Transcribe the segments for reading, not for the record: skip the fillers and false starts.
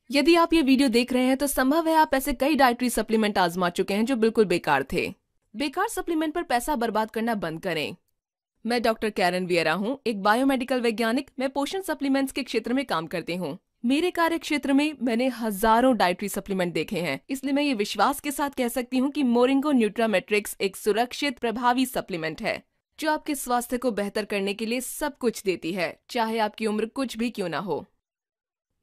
यदि आप ये वीडियो देख रहे हैं तो संभव है आप ऐसे कई डाइटरी सप्लीमेंट आजमा चुके हैं जो बिल्कुल बेकार थे। बेकार सप्लीमेंट पर पैसा बर्बाद करना बंद करें। मैं डॉक्टर कैरन वियरा हूँ, एक बायोमेडिकल वैज्ञानिक। मैं पोषण सप्लीमेंट्स के क्षेत्र में काम करती हूँ। मेरे कार्य क्षेत्र में मैंने हजारों डाइटरी सप्लीमेंट देखे हैं, इसलिए मैं ये विश्वास के साथ कह सकती हूँ कि मोरिंगो न्यूट्रामेट्रिक्स एक सुरक्षित प्रभावी सप्लीमेंट है जो आपके स्वास्थ्य को बेहतर करने के लिए सब कुछ देती है, चाहे आपकी उम्र कुछ भी क्यों ना हो।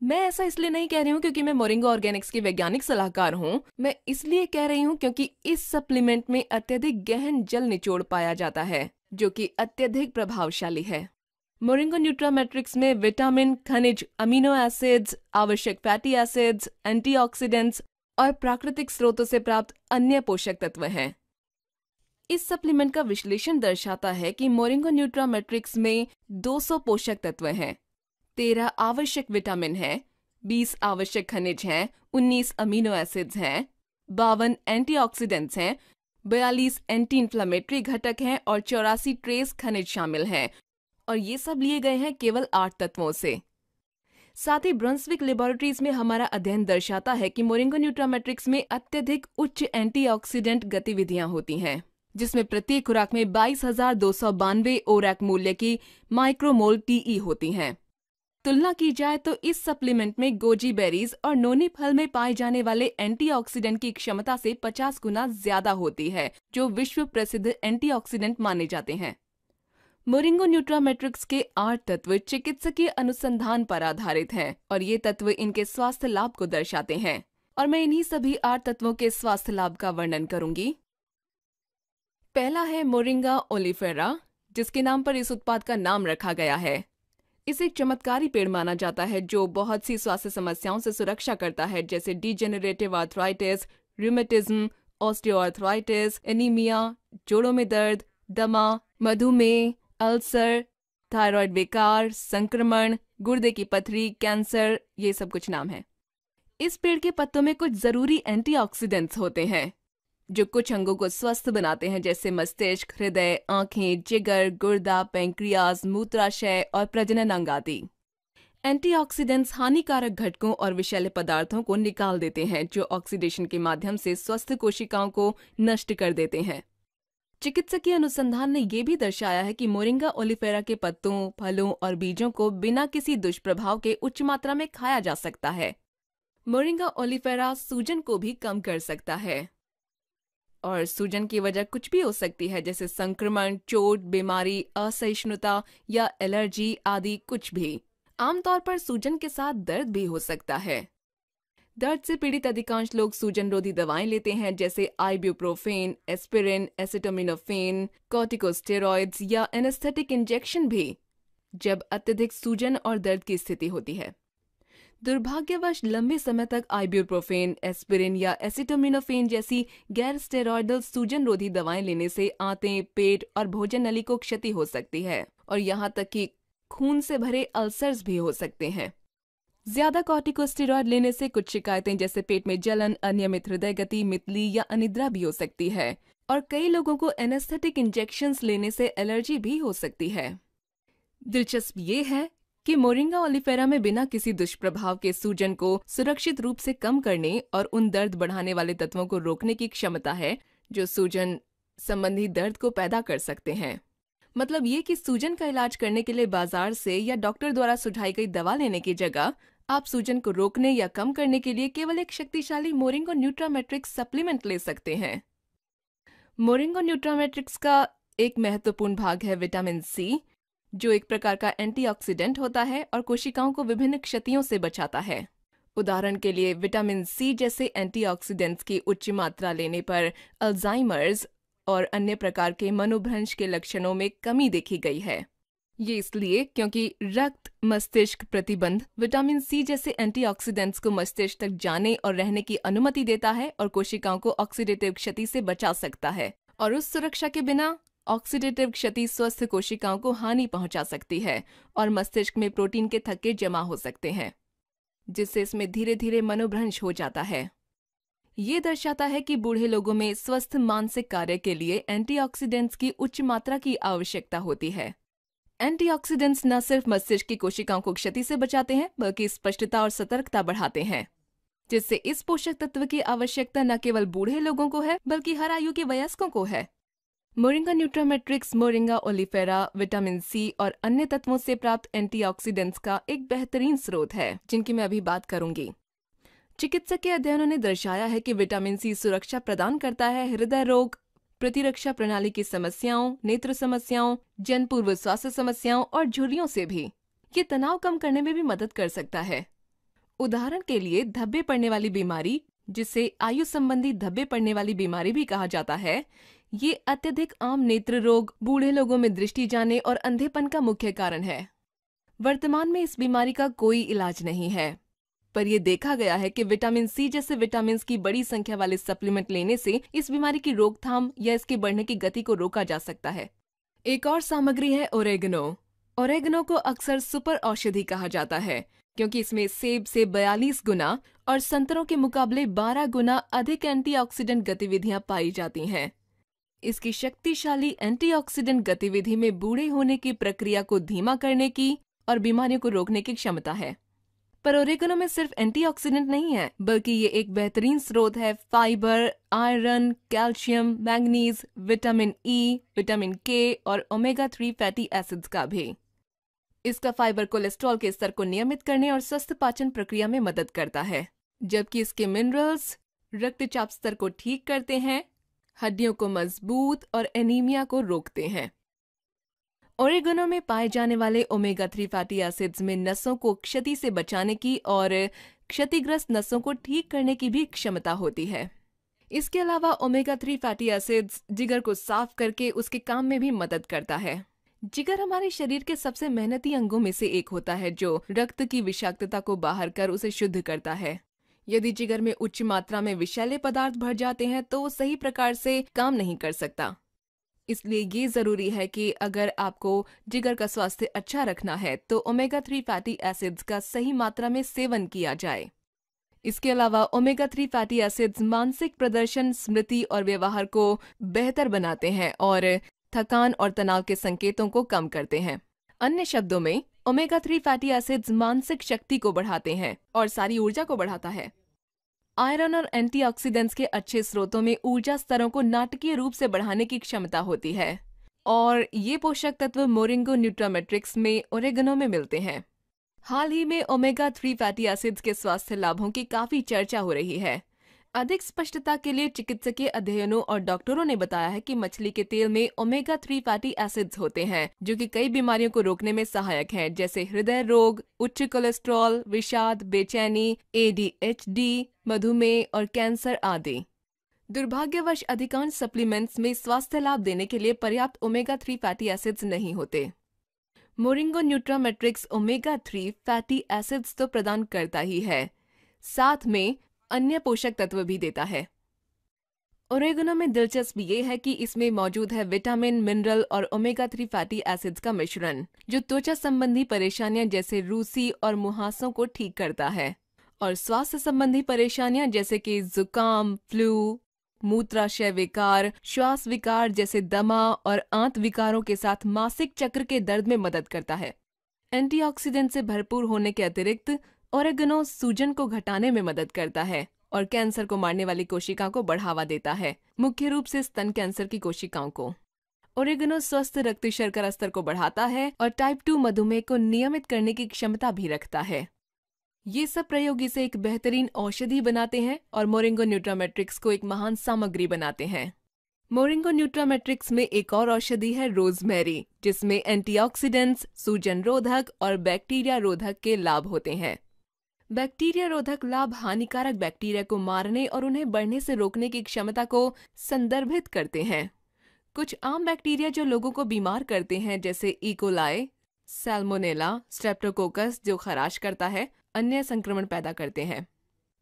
मैं ऐसा इसलिए नहीं कह रही हूँ क्योंकि मैं मोरिंगो ऑर्गेनिक्स की वैज्ञानिक सलाहकार हूँ। मैं इसलिए कह रही हूँ क्योंकि इस सप्लीमेंट में अत्यधिक गहन जल निचोड़ पाया जाता है जो कि अत्यधिक प्रभावशाली है। मोरिंगो न्यूट्रामेट्रिक्स में विटामिन, खनिज, अमीनो एसिड्स, आवश्यक फैटी एसिड्स, एंटीऑक्सीडेंट्स और प्राकृतिक स्रोतों से प्राप्त अन्य पोषक तत्व हैं। इस सप्लीमेंट का विश्लेषण दर्शाता है कि मोरिंगो न्यूट्रामेट्रिक्स में 200 पोषक तत्व हैं, 13 आवश्यक विटामिन हैं, 20 आवश्यक खनिज हैं, 19 अमीनो एसिड्स हैं, 52 एंटीऑक्सीडेंट्स हैं, 42 एंटी इन्फ्लेमेटरी घटक हैं और 84 ट्रेस खनिज शामिल हैं, और ये सब लिए गए हैं केवल 8 तत्वों से। साथ ही ब्रंसविक लेबोरेटरीज में हमारा अध्ययन दर्शाता है कि मोरिंगो न्यूट्रामेट्रिक्स में अत्यधिक उच्च एंटीऑक्सीडेंट गतिविधियां होती हैं, जिसमें प्रत्येक खुराक में 22,292 ओरैक मूल्य की माइक्रोमोल टीई होती हैं। तुलना की जाए तो इस सप्लीमेंट में गोजी बेरीज और नोनी फल में पाए जाने वाले एंटीऑक्सीडेंट की क्षमता से 50 गुना ज्यादा होती है, जो विश्व प्रसिद्ध एंटीऑक्सीडेंट माने जाते हैं। मोरिंगो न्यूट्रामेट्रिक्स के 8 तत्व चिकित्सकीय अनुसंधान पर आधारित हैं और ये तत्व इनके स्वास्थ्य लाभ को दर्शाते हैं, और मैं इन्हीं सभी 8 तत्वों के स्वास्थ्य लाभ का वर्णन करूंगी। पहला है मोरिंगा ओलिफेरा, जिसके नाम पर इस उत्पाद का नाम रखा गया है। इसे एक चमत्कारी पेड़ माना जाता है जो बहुत सी स्वास्थ्य समस्याओं से सुरक्षा करता है, जैसे degenerative arthritis, rheumatism, osteoarthritis, anaemia, जोड़ों में दर्द, दमा, मधुमेह, अल्सर, थायराइड विकार, संक्रमण, गुर्दे की पथरी, कैंसर, ये सब कुछ नाम है। इस पेड़ के पत्तों में कुछ जरूरी एंटीऑक्सीडेंट्स होते हैं जो कुछ अंगों को स्वस्थ बनाते हैं, जैसे मस्तिष्क, हृदय, आंखें, जिगर, गुर्दा, पैंक्रियाज, मूत्राशय और प्रजनन अंग आदि। एंटीऑक्सीडेंट्स हानिकारक घटकों और विषैले पदार्थों को निकाल देते हैं जो ऑक्सीडेशन के माध्यम से स्वस्थ कोशिकाओं को नष्ट कर देते हैं। चिकित्सकीय अनुसंधान ने यह भी दर्शाया है कि मोरिंगा ओलिफेरा के पत्तों, फलों और बीजों को बिना किसी दुष्प्रभाव के उच्च मात्रा में खाया जा सकता है। मोरिंगा ओलिफेरा सूजन को भी कम कर सकता है, और सूजन की वजह कुछ भी हो सकती है, जैसे संक्रमण, चोट, बीमारी, असहिष्णुता या एलर्जी आदि कुछ भी। आमतौर पर सूजन के साथ दर्द भी हो सकता है। दर्द से पीड़ित अधिकांश लोग सूजन रोधी दवाएं लेते हैं, जैसे आइब्यूप्रोफेन, एस्पिरिन, एसिटामिनोफेन, कॉर्टिकोस्टेरॉइड्स या एनेस्थेटिक इंजेक्शन भी, जब अत्यधिक सूजन और दर्द की स्थिति होती है। दुर्भाग्यवश लंबे समय तक आइब्यूप्रोफेन, एस्पिरिन या एसिटामिनोफेन जैसी गैर स्टेरॉयडल सूजन रोधी दवाएं लेने से आंतें, पेट और भोजन नली को क्षति हो सकती है, और यहाँ तक कि खून से भरे अल्सर्स भी हो सकते हैं। ज्यादा कॉर्टिकोस्टेरॉइड लेने से कुछ शिकायतें जैसे पेट में जलन, अनियमित हृदय गति, मितली या अनिद्रा भी हो सकती है, और कई लोगों को एनेस्थेटिक इंजेक्शंस लेने से एलर्जी भी हो सकती है। दिलचस्प ये है कि मोरिंगा ओलिफेरा में बिना किसी दुष्प्रभाव के सूजन को सुरक्षित रूप से कम करने और उन दर्द बढ़ाने वाले तत्वों को रोकने की क्षमता है जो सूजन संबंधी दर्द को पैदा कर सकते हैं। मतलब ये कि सूजन का इलाज करने के लिए बाजार से या डॉक्टर द्वारा सुझाई गई दवा लेने की जगह आप सूजन को रोकने या कम करने के लिए केवल एक शक्तिशाली मोरिंगो न्यूट्रामेट्रिक्स सप्लीमेंट ले सकते हैं। मोरिंगो न्यूट्रामेट्रिक्स का एक महत्वपूर्ण भाग है विटामिन सी, जो एक प्रकार का एंटीऑक्सीडेंट होता है और कोशिकाओं को विभिन्न क्षतियों से बचाता है। उदाहरण के लिए विटामिन सी जैसे एंटीऑक्सीडेंट्स की उच्च मात्रा लेने पर अल्जाइमर्स और अन्य प्रकार के मनोभ्रंश के लक्षणों में कमी देखी गई है। ये इसलिए क्योंकि रक्त मस्तिष्क प्रतिबंध विटामिन सी जैसे एंटीऑक्सीडेंट्स को मस्तिष्क तक जाने और रहने की अनुमति देता है और कोशिकाओं को ऑक्सीडेटिव क्षति से बचा सकता है, और उस सुरक्षा के बिना ऑक्सीडेटिव क्षति स्वस्थ कोशिकाओं को हानि पहुंचा सकती है और मस्तिष्क में प्रोटीन के थक्के जमा हो सकते हैं, जिससे इसमें धीरे धीरे मनोभ्रंश हो जाता है। ये दर्शाता है कि बूढ़े लोगों में स्वस्थ मानसिक कार्य के लिए एंटीऑक्सीडेंट्स की उच्च मात्रा की आवश्यकता होती है। एंटीऑक्सीडेंट्स न सिर्फ मस्तिष्क की कोशिकाओं को क्षति से बचाते हैं, बल्कि स्पष्टता और सतर्कता बढ़ाते हैं। जिससे इस पोषक तत्व की आवश्यकता न केवल बूढ़े लोगों को है बल्कि हर आयु के वयस्कों को है। Moringa Nutrametrix moringa oleifera, vitamin C और अन्य तत्वों से प्राप्त एंटीऑक्सीडेंट्स का एक बेहतरीन स्रोत है, जिनकी मैं अभी बात करूंगी। चिकित्सक के अध्ययनों ने दर्शाया है कि विटामिन सी सुरक्षा प्रदान करता है हृदय रोग, प्रतिरक्षा प्रणाली की समस्याओं, नेत्र समस्याओं, जन पूर्व स्वास्थ्य समस्याओं और झुर्रियों से भी। ये तनाव कम करने में भी मदद कर सकता है। उदाहरण के लिए धब्बे पड़ने वाली बीमारी, जिसे आयु संबंधी धब्बे पड़ने वाली बीमारी भी कहा जाता है, ये अत्यधिक आम नेत्र रोग, बूढ़े लोगों में दृष्टि जाने और अंधेपन का मुख्य कारण है। वर्तमान में इस बीमारी का कोई इलाज नहीं है, पर यह देखा गया है कि विटामिन सी जैसे विटामिन की बड़ी संख्या वाले सप्लीमेंट लेने से इस बीमारी की रोकथाम या इसके बढ़ने की गति को रोका जा सकता है। एक और सामग्री है ओरेगनो। ओरेगनो को अक्सर सुपर औषधि कहा जाता है क्योंकि इसमें सेब से 42 गुना और संतरों के मुकाबले 12 गुना अधिक एंटीऑक्सीडेंट गतिविधियां पाई जाती हैं। इसकी शक्तिशाली एंटीऑक्सीडेंट गतिविधि में बूढ़े होने की प्रक्रिया को धीमा करने की और बीमारियों को रोकने की क्षमता है। पर ओरेगनो में सिर्फ एंटीऑक्सीडेंट नहीं है, बल्कि ये एक बेहतरीन स्रोत है fibre, iron, calcium, manganese, vitamin E, vitamin के और ओमेगा 3 फैटी एसिड्स का भी। इसका फाइबर कोलेस्ट्रॉल के स्तर को नियमित करने और स्वस्थ पाचन प्रक्रिया में मदद करता है, जबकि इसके मिनरल्स रक्तचाप स्तर को ठीक करते हैं, हड्डियों को मजबूत और एनीमिया को रोकते हैं। ओरेगनो में पाए जाने वाले ओमेगा 3 फैटी एसिड्स में नसों को क्षति से बचाने की और क्षतिग्रस्त नसों को ठीक करने की भी क्षमता होती है। इसके अलावा ओमेगा 3 फैटी एसिड्स जिगर को साफ करके उसके काम में भी मदद करता है। जिगर हमारे शरीर के सबसे मेहनती अंगों में से एक होता है, जो रक्त की विषाक्तता को बाहर कर उसे शुद्ध करता है। यदि जिगर में उच्च मात्रा में विषैले पदार्थ भर जाते हैं तो वो सही प्रकार से काम नहीं कर सकता। इसलिए ये जरूरी है कि अगर आपको जिगर का स्वास्थ्य अच्छा रखना है तो ओमेगा 3 फैटी एसिड्स का सही मात्रा में सेवन किया जाए। इसके अलावा ओमेगा 3 फैटी एसिड्स मानसिक प्रदर्शन, स्मृति और व्यवहार को बेहतर बनाते हैं और थकान और तनाव के संकेतों को कम करते हैं। अन्य शब्दों में, ओमेगा 3 फैटी एसिड्स मानसिक शक्ति को बढ़ाते हैं और सारी ऊर्जा को बढ़ाता है। आयरन और एंटीऑक्सीडेंट्स के अच्छे स्रोतों में ऊर्जा स्तरों को नाटकीय रूप से बढ़ाने की क्षमता होती है और ये पोषक तत्व मोरिंगो न्यूट्रामेट्रिक्स में ओरेगनो में मिलते हैं। हाल ही में ओमेगा 3 फैटी एसिड्स के स्वास्थ्य लाभों की काफी चर्चा हो रही है। अधिक स्पष्टता के लिए चिकित्सकीय अध्ययनों और डॉक्टरों ने बताया है कि मछली के तेल में ओमेगा 3 फैटी एसिड्स होते हैं, जो कि कई बीमारियों को रोकने में सहायक हैं, जैसे हृदय रोग, उच्च कोलेस्ट्रॉल, विषाद, बेचैनी, ADHD, मधुमेह और कैंसर आदि। दुर्भाग्यवश अधिकांश सप्लीमेंट्स में स्वास्थ्य लाभ देने के लिए पर्याप्त ओमेगा 3 फैटी एसिड्स नहीं होते। मोरिंगो न्यूट्रामेट्रिक्स ओमेगा 3 फैटी एसिड्स तो प्रदान करता ही है, साथ में अन्य पोषक तत्व भी देता है। ओरेगनो में दिलचस्प ये है कि इसमें मौजूद है विटामिन, मिनरल और ओमेगा 3 फैटी एसिड्स का मिश्रण, जो त्वचा संबंधी परेशानियां जैसे रूसी और मुहासों को ठीक करता है और स्वास्थ्य संबंधी परेशानियां जैसे कि जुकाम, फ्लू, मूत्राशय विकार, श्वास विकार जैसे दमा और आंत विकारों के साथ मासिक चक्र के दर्द में मदद करता है। एंटीऑक्सीडेंट से भरपूर होने के अतिरिक्त ओरेगनो सूजन को घटाने में मदद करता है और कैंसर को मारने वाली कोशिकाओं को बढ़ावा देता है, मुख्य रूप से स्तन कैंसर की कोशिकाओं को। ओरेगनो स्वस्थ रक्त शर्करा स्तर को बढ़ाता है और टाइप 2 मधुमेह को नियमित करने की क्षमता भी रखता है। ये सब प्रयोग इसे एक बेहतरीन औषधि बनाते हैं और मोरिंगो न्यूट्रामेट्रिक्स को एक महान सामग्री बनाते हैं। मोरिंगो न्यूट्रामेट्रिक्स में एक और औषधि है रोजमेरी, जिसमें एंटीऑक्सीडेंट्स, सूजन रोधक और बैक्टीरिया रोधक के लाभ होते हैं। बैक्टीरिया रोधक लाभ हानिकारक बैक्टीरिया को मारने और उन्हें बढ़ने से रोकने की क्षमता को संदर्भित करते हैं। कुछ आम बैक्टीरिया जो लोगों को बीमार करते हैं, जैसे इकोलाई, सैल्मोनेला, स्ट्रेप्टोकोकस जो खराश करता है, अन्य संक्रमण पैदा करते हैं।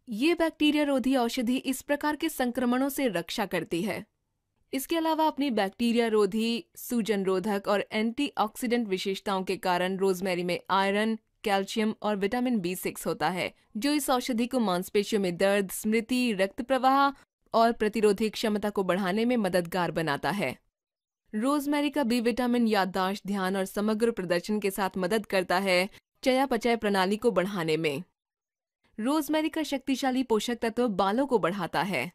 ये बैक्टीरिया रोधी औषधि इस प्रकार के संक्रमणों से रक्षा करती है। इसके अलावा अपनी बैक्टीरिया रोधी, सूजन रोधक और एंटीऑक्सीडेंट विशेषताओं के कारण रोजमेरी में आयरन, कैल्शियम और विटामिन B6 होता है, जो इस औषधि को मांसपेशियों में दर्द, स्मृति, रक्त प्रवाह और प्रतिरोधी क्षमता को बढ़ाने में मददगार बनाता है। रोजमेरी का B विटामिन याददाश्त, ध्यान और समग्र प्रदर्शन के साथ मदद करता है चयापचय प्रणाली को बढ़ाने में। रोजमेरी का शक्तिशाली पोषक तत्व बालों को बढ़ाता है।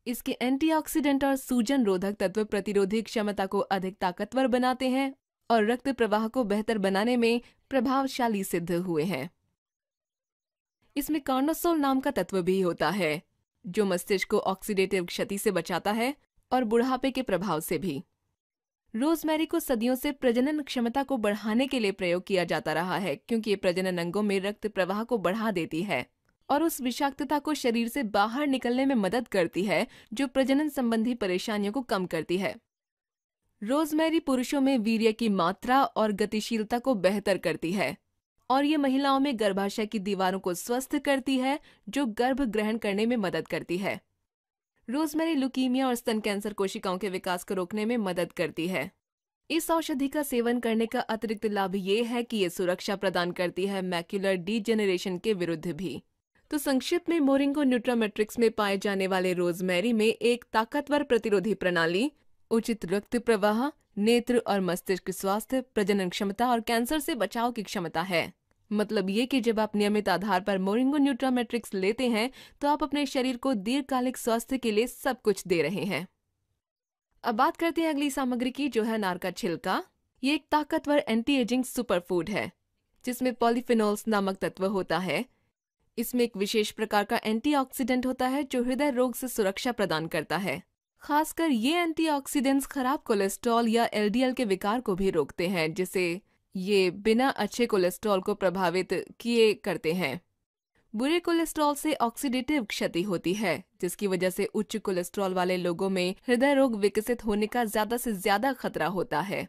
इसके एंटीऑक्सीडेंट और सूजन रोधक तत्व प्रतिरोधी क्षमता को अधिक ताकतवर बनाते हैं और रक्त प्रवाह को बेहतर बनाने में प्रभावशाली सिद्ध हुए हैं। इसमें कार्नोसोल नाम का तत्व भी होता है, जो मस्तिष्क को ऑक्सीडेटिव क्षति से बचाता है और बुढ़ापे के प्रभाव से भी। रोजमेरी को सदियों से प्रजनन क्षमता को बढ़ाने के लिए प्रयोग किया जाता रहा है, क्योंकि ये प्रजनन अंगों में रक्त प्रवाह को बढ़ा देती है और उस विषाक्तता को शरीर से बाहर निकलने में मदद करती है, जो प्रजनन संबंधी परेशानियों को कम करती है। रोजमेरी पुरुषों में वीर्य की मात्रा और गतिशीलता को बेहतर करती है और ये महिलाओं में गर्भाशय की दीवारों को स्वस्थ करती है, जो गर्भ ग्रहण करने में मदद करती है। रोजमेरी ल्यूकीमिया और स्तन कैंसर कोशिकाओं के विकास को रोकने में मदद करती है। इस औषधि का सेवन करने का अतिरिक्त लाभ ये है कि ये सुरक्षा प्रदान करती है मैक्युलर डीजेनरेशन के विरुद्ध भी। तो संक्षिप्त में, मोरिंगो न्यूट्रामेट्रिक्स में पाए जाने वाले रोजमेरी में एक ताकतवर प्रतिरोधी प्रणाली, उचित रक्त प्रवाह, नेत्र और मस्तिष्क स्वास्थ्य, प्रजनन क्षमता और कैंसर से बचाव की क्षमता है। मतलब ये कि जब आप नियमित आधार पर मोरिंगो न्यूट्रामेट्रिक्स लेते हैं तो आप अपने शरीर को दीर्घकालिक स्वास्थ्य के लिए सब कुछ दे रहे हैं। अब बात करते हैं अगली सामग्री की, जो है अनार का छिलका। ये एक ताकतवर एंटी एजिंग सुपरफूड है, जिसमें पॉलीफिनोल्स नामक तत्व होता है। इसमें एक विशेष प्रकार का एंटीऑक्सीडेंट होता है, जो हृदय रोग से सुरक्षा प्रदान करता है। खासकर ये एंटीऑक्सीडेंट्स खराब कोलेस्ट्रॉल या एलडीएल के विकार को भी रोकते हैं, जिसे ये बिना अच्छे कोलेस्ट्रॉल को प्रभावित किए करते हैं। बुरे कोलेस्ट्रॉल से ऑक्सीडेटिव क्षति होती है, जिसकी वजह से उच्च कोलेस्ट्रॉल वाले लोगों में हृदय रोग विकसित होने का ज्यादा से ज्यादा खतरा होता है।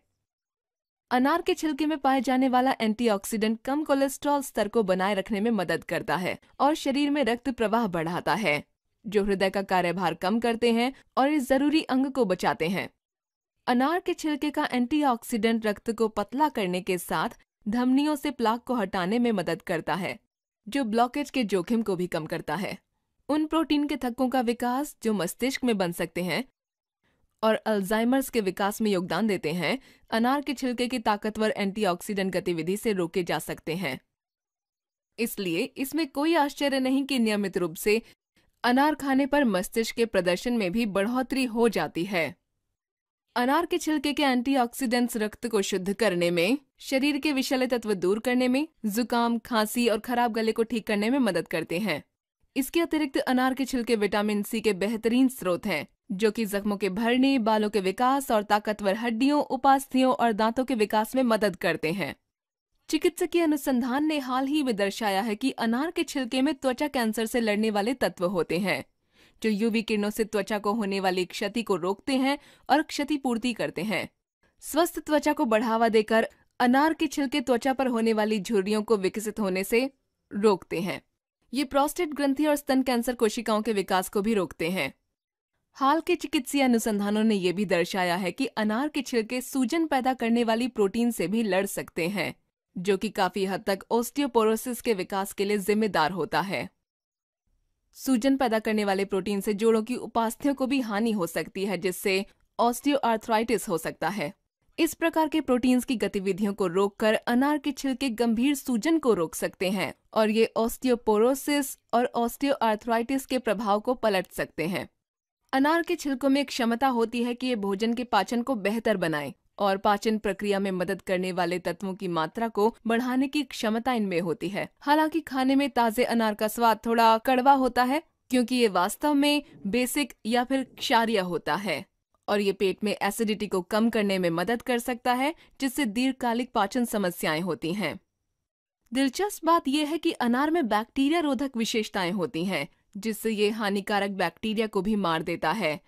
अनार के छिलके में पाए जाने वाला एंटीऑक्सीडेंट कम कोलेस्ट्रॉल स्तर को बनाए रखने में मदद करता है और शरीर में रक्त प्रवाह बढ़ाता है, जो हृदय का कार्यभार कम करते हैं और इस जरूरी अंग को बचाते हैं। अनार के छिलके का एंटीऑक्सीडेंट रक्त को पतला करने के साथ धमनियों से प्लाक को हटाने में मदद करता है, जो ब्लॉकेज के जोखिम को भी कम करता है। उन प्रोटीन के थक्कों का विकास जो मस्तिष्क में बन सकते हैं और अल्जाइमर्स के विकास में योगदान देते हैं, अनार के छिलके की ताकतवर एंटीऑक्सीडेंट गतिविधि से रोके जा सकते हैं। इसलिए इसमें कोई आश्चर्य नहीं कि नियमित रूप से अनार खाने पर मस्तिष्क के प्रदर्शन में भी बढ़ोतरी हो जाती है। अनार के छिलके के एंटीऑक्सीडेंट्स रक्त को शुद्ध करने में, शरीर के विषैले तत्व दूर करने में, जुकाम, खांसी और खराब गले को ठीक करने में मदद करते हैं। इसके अतिरिक्त अनार के छिलके विटामिन सी के बेहतरीन स्रोत हैं, जो कि जख्मों के भरने, बालों के विकास और ताकतवर हड्डियों, उपास्थियों और दांतों के विकास में मदद करते हैं। चिकित्सकीय अनुसंधान ने हाल ही में दर्शाया है कि अनार के छिलके में त्वचा कैंसर से लड़ने वाले तत्व होते हैं, जो यूवी किरणों से त्वचा को होने वाली क्षति को रोकते हैं और क्षतिपूर्ति करते हैं। स्वस्थ त्वचा को बढ़ावा देकर अनार के छिलके त्वचा पर होने वाली झुर्रियों को विकसित होने से रोकते हैं। ये प्रोस्टेट ग्रंथि और स्तन कैंसर कोशिकाओं के विकास को भी रोकते हैं। हाल के चिकित्सीय अनुसंधानों ने यह भी दर्शाया है कि अनार के छिलके सूजन पैदा करने वाली प्रोटीन से भी लड़ सकते हैं, जो कि काफी हद तक ऑस्टियोपोरोसिस के विकास के लिए जिम्मेदार होता है। सूजन पैदा करने वाले प्रोटीन से जोड़ों की उपास्थियों को भी हानि हो सकती है, जिससे ऑस्टियोआर्थराइटिस हो सकता है। इस प्रकार के प्रोटीन्स की गतिविधियों को रोककर अनार के छिलके गंभीर सूजन को रोक सकते हैं और ये ऑस्टियोपोरोसिस और ऑस्टियोआर्थराइटिस के प्रभाव को पलट सकते हैं। अनार के छिलकों में एक क्षमता होती है कि ये भोजन के पाचन को बेहतर बनाएं और पाचन प्रक्रिया में मदद करने वाले तत्वों की मात्रा को बढ़ाने की क्षमता इनमें होती है। हालांकि खाने में ताजे अनार का स्वाद थोड़ा कड़वा होता है, क्योंकि ये वास्तव में बेसिक या फिर क्षारीय होता है और ये पेट में एसिडिटी को कम करने में मदद कर सकता है, जिससे दीर्घकालिक पाचन समस्याएं होती हैं। दिलचस्प बात यह है कि अनार में बैक्टीरिया रोधक विशेषताएं होती हैं, जिससे ये हानिकारक बैक्टीरिया को भी मार देता है।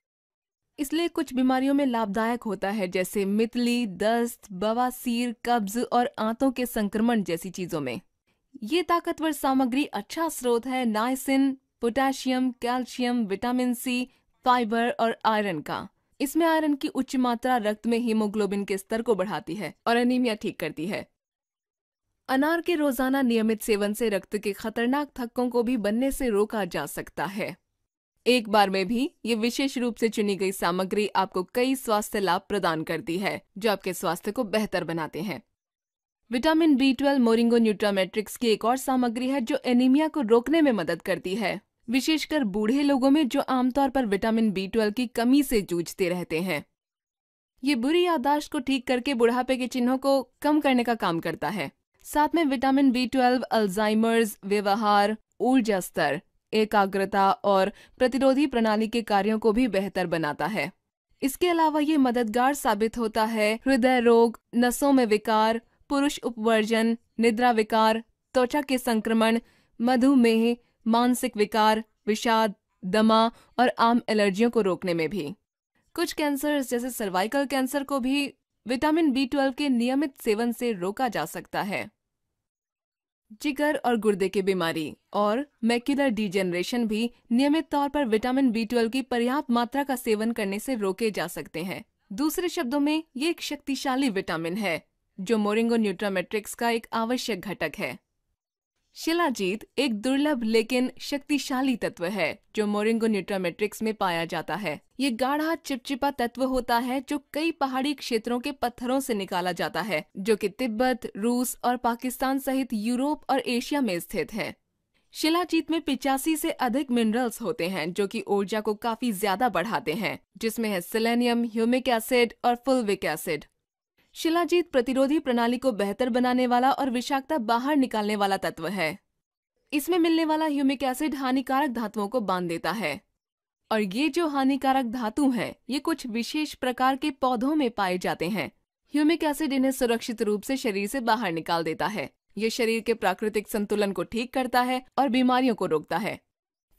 इसलिए कुछ बीमारियों में लाभदायक होता है, जैसे मितली, दस्त, बवासीर, कब्ज और आंतों के संक्रमण जैसी चीजों में। ये ताकतवर सामग्री अच्छा स्रोत है niacin, potassium, calcium, vitamin C, fibre और आयरन का। इसमें आयरन की उच्च मात्रा रक्त में हीमोग्लोबिन के स्तर को बढ़ाती है और एनीमिया ठीक करती है। अनार के रोजाना नियमित सेवन से रक्त के खतरनाक थक्कों को भी बनने से रोका जा सकता है। एक बार में भी ये विशेष रूप से चुनी गई सामग्री आपको कई स्वास्थ्य लाभ प्रदान करती है, जो आपके स्वास्थ्य को बेहतर बनाते हैं। विटामिन B12 मोरिंगो न्यूट्रामेट्रिक्स की एक और सामग्री है जो एनीमिया को रोकने में मदद करती है, विशेषकर बूढ़े लोगों में जो आमतौर पर विटामिन B12 की कमी से जूझते रहते हैं। ये बुरी याददाश्त को ठीक करके बुढ़ापे के चिन्हों को कम करने का काम करता है। साथ में विटामिन B12 अल्जाइमर्स, व्यवहार, ऊर्जा स्तर, एकाग्रता और प्रतिरोधी प्रणाली के कार्यों को भी बेहतर बनाता है। इसके अलावा ये मददगार साबित होता है हृदय रोग, नसों में विकार, पुरुष उपवर्जन, निद्रा विकार, त्वचा के संक्रमण, मधुमेह, मानसिक विकार, विषाद, दमा और आम एलर्जियों को रोकने में भी। कुछ कैंसर जैसे सर्वाइकल कैंसर को भी विटामिन B12 के नियमित सेवन से रोका जा सकता है। जिगर और गुर्दे की बीमारी और मैक्युलर डिजेनरेशन भी नियमित तौर पर विटामिन B12 की पर्याप्त मात्रा का सेवन करने से रोके जा सकते हैं। दूसरे शब्दों में ये एक शक्तिशाली विटामिन है जो मोरिंगो न्यूट्रामेट्रिक्स का एक आवश्यक घटक है। शिलाजीत एक दुर्लभ लेकिन शक्तिशाली तत्व है जो मोरिंगो न्यूट्रामेट्रिक्स में पाया जाता है। ये गाढ़ा चिपचिपा तत्व होता है जो कई पहाड़ी क्षेत्रों के पत्थरों से निकाला जाता है, जो कि तिब्बत, रूस और पाकिस्तान सहित यूरोप और एशिया में स्थित है। शिलाजीत में 85 से अधिक मिनरल्स होते हैं जो कि ऊर्जा को काफी ज्यादा बढ़ाते हैं, जिसमें है सेलेनियम, ह्यूमिक एसिड और फुल्विक एसिड। शिलाजीत प्रतिरोधी प्रणाली को बेहतर बनाने वाला और विषाक्तता बाहर निकालने वाला तत्व है। इसमें मिलने वाला ह्यूमिक एसिड हानिकारक धातुओं को बांध देता है, और ये जो हानिकारक धातु हैं, ये कुछ विशेष प्रकार के पौधों में पाए जाते हैं। ह्यूमिक एसिड इन्हें सुरक्षित रूप से शरीर से बाहर निकाल देता है। ये शरीर के प्राकृतिक संतुलन को ठीक करता है और बीमारियों को रोकता है।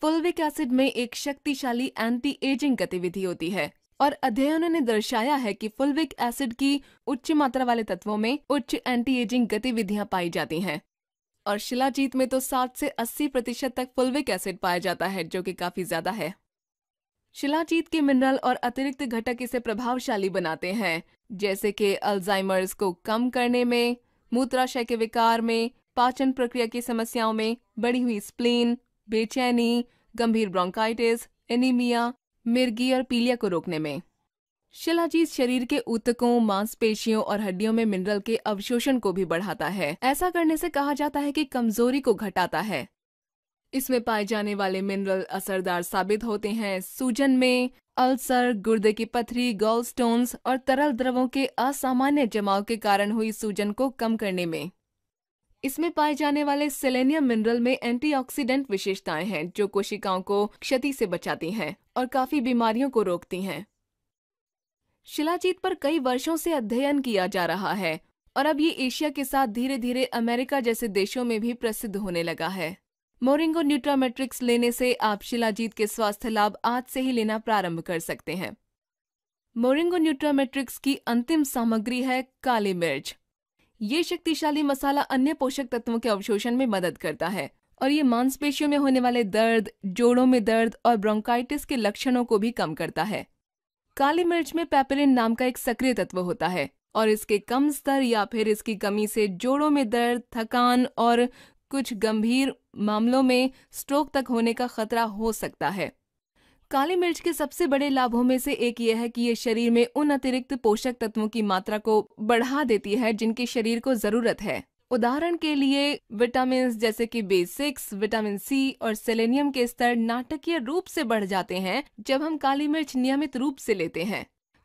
फुल्विक एसिड में एक शक्तिशाली एंटी एजिंग गतिविधि होती है, और अध्ययनों ने दर्शाया है कि फुल्विक एसिड की उच्च मात्रा वाले तत्वों में उच्च एंटी एजिंग गतिविधियां पाई जाती हैं। और शिलाजीत में तो 7 से 80% तक फुल्विक एसिड पाया जाता है, जो कि काफी ज्यादा है। शिलाजीत के मिनरल और अतिरिक्त घटक इसे प्रभावशाली बनाते हैं, जैसे कि अल्जाइमर्स को कम करने में, मूत्राशय के विकार में, पाचन प्रक्रिया की समस्याओं में, बढ़ी हुई स्प्लीन, बेचैनी, गंभीर ब्रोंकाइटिस, एनीमिया, मिर्गी और पीलिया को रोकने में। शिलाजीत शरीर के ऊतकों, मांसपेशियों और हड्डियों में मिनरल के अवशोषण को भी बढ़ाता है। ऐसा करने से कहा जाता है कि कमजोरी को घटाता है। इसमें पाए जाने वाले मिनरल असरदार साबित होते हैं सूजन में, अल्सर, गुर्दे की पथरी, गॉल स्टोन्स और तरल द्रवों के असामान्य जमाव के कारण हुई सूजन को कम करने में। इसमें पाए जाने वाले सेलेनियम मिनरल में एंटीऑक्सीडेंट विशेषताएं हैं जो कोशिकाओं को क्षति से बचाती हैं और काफी बीमारियों को रोकती हैं। शिलाजीत पर कई वर्षों से अध्ययन किया जा रहा है और अब ये एशिया के साथ धीरे धीरे अमेरिका जैसे देशों में भी प्रसिद्ध होने लगा है। मोरिंगो न्यूट्रामेट्रिक्स लेने से आप शिलाजीत के स्वास्थ्य लाभ आज से ही लेना प्रारंभ कर सकते हैं। मोरिंगो न्यूट्रामेट्रिक्स की अंतिम सामग्री है काली मिर्च। ये शक्तिशाली मसाला अन्य पोषक तत्वों के अवशोषण में मदद करता है और ये मांसपेशियों में होने वाले दर्द, जोड़ों में दर्द और ब्रोंकाइटिस के लक्षणों को भी कम करता है। काली मिर्च में पेपरिन नाम का एक सक्रिय तत्व होता है और इसके कम स्तर या फिर इसकी कमी से जोड़ों में दर्द, थकान और कुछ गंभीर मामलों में स्ट्रोक तक होने का खतरा हो सकता है। काली मिर्च के सबसे बड़े लाभों में से एक यह है कि ये शरीर में उन अतिरिक्त पोषक तत्वों की मात्रा को बढ़ा देती है जिनकी शरीर को जरूरत है। उदाहरण के लिए विटामिन जैसे कि B6, विटामिन C और सेलेनियम के स्तर नाटकीय रूप से बढ़ जाते हैं जब हम काली मिर्च नियमित रूप से लेते हैं।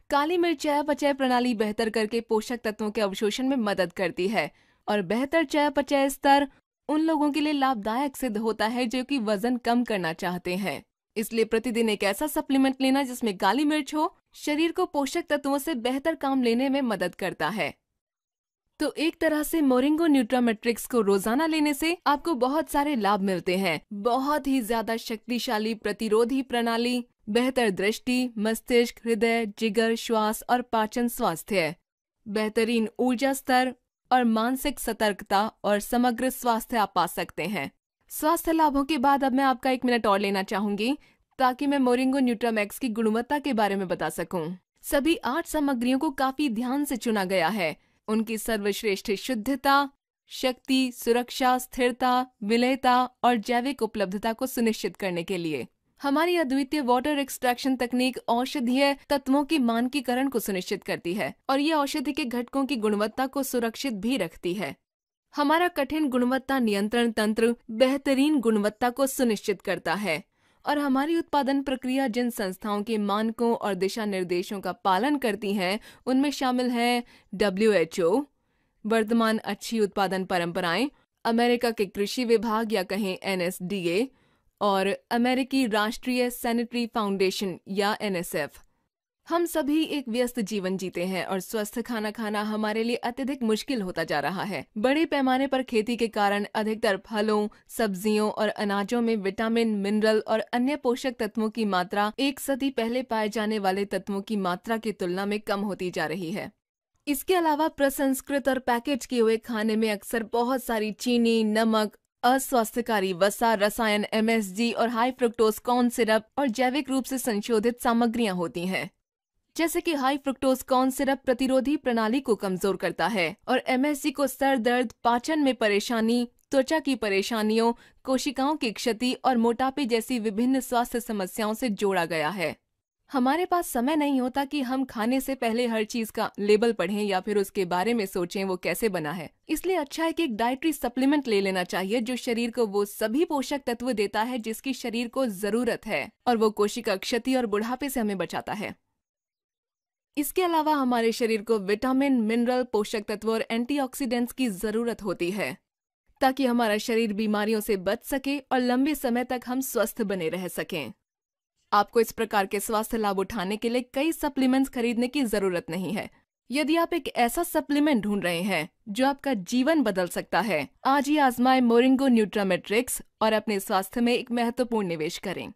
काली मिर्च चयापचय प्रणाली बेहतर करके पोषक तत्वों के अवशोषण में मदद करती है और बेहतर चयापचय स्तर उन लोगों के लिए लाभदायक सिद्ध होता है जो कि वजन कम करना चाहते हैं। इसलिए प्रतिदिन एक ऐसा सप्लीमेंट लेना जिसमें काली मिर्च हो शरीर को पोषक तत्वों से बेहतर काम लेने में मदद करता है। तो एक तरह से मोरिंगो न्यूट्रामेट्रिक्स को रोजाना लेने से आपको बहुत सारे लाभ मिलते हैं। बहुत ही ज्यादा शक्तिशाली प्रतिरोधी प्रणाली, बेहतर दृष्टि, मस्तिष्क, हृदय, जिगर, श्वास और पाचन स्वास्थ्य, बेहतरीन ऊर्जा स्तर और मानसिक सतर्कता और समग्र स्वास्थ्य आप पा सकते हैं। स्वास्थ्य लाभों के बाद अब मैं आपका 1 मिनट और लेना चाहूंगी ताकि मैं मोरिंगो न्यूट्रामैक्स की गुणवत्ता के बारे में बता सकूं। सभी 8 सामग्रियों को काफी ध्यान से चुना गया है। उनकी सर्वश्रेष्ठ शुद्धता, शक्ति, सुरक्षा, स्थिरता, विलयता और जैविक उपलब्धता को सुनिश्चित करने के लिए। हमारी अद्वितीय वाटर एक्सट्रैक्शन तकनीक औषधीय तत्वों की मानकीकरण को सुनिश्चित करती है और ये औषधि के घटकों की गुणवत्ता को सुरक्षित भी रखती है। हमारा कठिन गुणवत्ता नियंत्रण तंत्र बेहतरीन गुणवत्ता को सुनिश्चित करता है और हमारी उत्पादन प्रक्रिया जिन संस्थाओं के मानकों और दिशा निर्देशों का पालन करती हैं, उनमें शामिल हैं WHO, वर्तमान अच्छी उत्पादन परंपराएं, अमेरिका के कृषि विभाग या कहें NSDA और अमेरिकी राष्ट्रीय सैनिटरी फाउंडेशन या NSF। हम सभी एक व्यस्त जीवन जीते हैं और स्वस्थ खाना खाना हमारे लिए अत्यधिक मुश्किल होता जा रहा है। बड़े पैमाने पर खेती के कारण अधिकतर फलों, सब्जियों और अनाजों में विटामिन, मिनरल और अन्य पोषक तत्वों की मात्रा एक सदी पहले पाए जाने वाले तत्वों की मात्रा की तुलना में कम होती जा रही है। इसके अलावा प्रसंस्कृत और पैकेज किए हुए खाने में अक्सर बहुत सारी चीनी, नमक, अस्वास्थ्यकारी वसा, रसायन, MSG और हाई फ्रुक्टोज कॉर्न सिरप और जैविक रूप से संशोधित सामग्रियां होती हैं। जैसे कि हाई फ्रुक्टोज कॉर्न सिरप प्रतिरोधी प्रणाली को कमजोर करता है और MSG को सर दर्द, पाचन में परेशानी, त्वचा की परेशानियों, कोशिकाओं की क्षति और मोटापे जैसी विभिन्न स्वास्थ्य समस्याओं से जोड़ा गया है। हमारे पास समय नहीं होता कि हम खाने से पहले हर चीज का लेबल पढ़ें या फिर उसके बारे में सोचें वो कैसे बना है। इसलिए अच्छा है कि एक डाइटरी सप्लीमेंट ले लेना चाहिए जो शरीर को वो सभी पोषक तत्व देता है जिसकी शरीर को जरूरत है और वो कोशिका क्षति और बुढ़ापे से हमें बचाता है। इसके अलावा हमारे शरीर को विटामिन, मिनरल, पोषक तत्व और एंटीऑक्सीडेंट्स की जरूरत होती है ताकि हमारा शरीर बीमारियों से बच सके और लंबे समय तक हम स्वस्थ बने रह सकें। आपको इस प्रकार के स्वास्थ्य लाभ उठाने के लिए कई सप्लीमेंट्स खरीदने की जरूरत नहीं है। यदि आप एक ऐसा सप्लीमेंट ढूंढ रहे हैं जो आपका जीवन बदल सकता है, आज ही आजमाएं मोरिंगो न्यूट्रामेट्रिक्स और अपने स्वास्थ्य में एक महत्वपूर्ण निवेश करें।